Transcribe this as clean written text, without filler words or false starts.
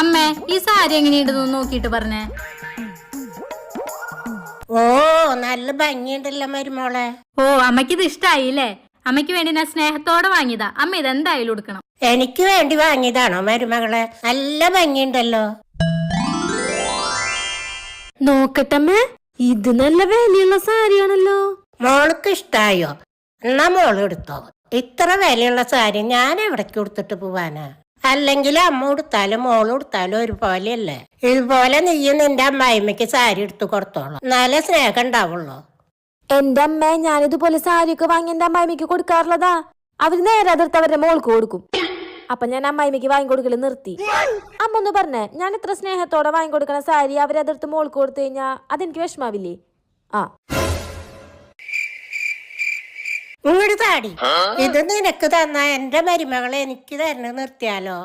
അമ്മേ, ഈ സാരി എങ്ങനെയുണ്ടെന്ന് നോക്കിട്ട് പറഞ്ഞേ. ഓ, നല്ല ഭംഗിയുണ്ടല്ലോ മരുമോളെ. ഓ, അമ്മയ്ക്ക് ഇത് ഇഷ്ടായില്ലേ? അമ്മയ്ക്ക് വേണ്ടി ഞാൻ സ്നേഹത്തോടെ വാങ്ങിയതാ. അമ്മ ഇതെന്തായാലും എടുക്കണം. എനിക്ക് വേണ്ടി വാങ്ങിയതാണോ മരുമകളെ? നല്ല ഭംഗിയുണ്ടല്ലോ. നോക്കട്ടമ്മേ, ഇത് നല്ല വിലയുള്ള സാരിയാണല്ലോ. മോൾക്ക് ഇഷ്ടായോ? എന്നാ മോള് എടുത്തോ. ഇത്ര വിലയുള്ള സാരി ഞാൻ എവിടേക്ക് കൊടുത്തിട്ട് പോവാനാ? അല്ലെങ്കിൽ അമ്മ കൊടുത്താലും മോള് കൊടുത്താലും ഒരുപോലെയല്ലേ? ഇതുപോലെ നീയും നിന്റെ അമ്മായിമ്മയ്ക്ക് സാരി എടുത്തു കൊടുത്തോളൂ, നല്ല സ്നേഹം ഉണ്ടാവുള്ളൂ. എന്റെ അമ്മ, ഞാനിതുപോലെ സാരിയൊക്കെ വാങ്ങി എന്റെ അമ്മായിമ്മയ്ക്ക് കൊടുക്കാറുള്ളതാ. അവര് നേരെ അതിർത്ത് അവരുടെ മോൾക്ക് കൊടുക്കും. അപ്പൊ ഞാൻ അമ്മായിമ്മയ്ക്ക് വാങ്ങിക്കൊടുക്കല് നിർത്തി. അമ്മ ഒന്ന് പറഞ്ഞേ, ഞാൻ ഇത്ര സ്നേഹത്തോടെ വാങ്ങിക്കൊടുക്കണ സാരി അവരതിർത്ത് മോൾക്ക് കൊടുത്തു കഴിഞ്ഞാ അതെനിക്ക് വിഷമാവില്ലേ? ആ, ഇങ്ങോട്ട് താടി. ഇത് നിനക്ക് തന്ന എന്റെ മരുമകളെ എനിക്ക് തരണ നിർത്തിയാലോ?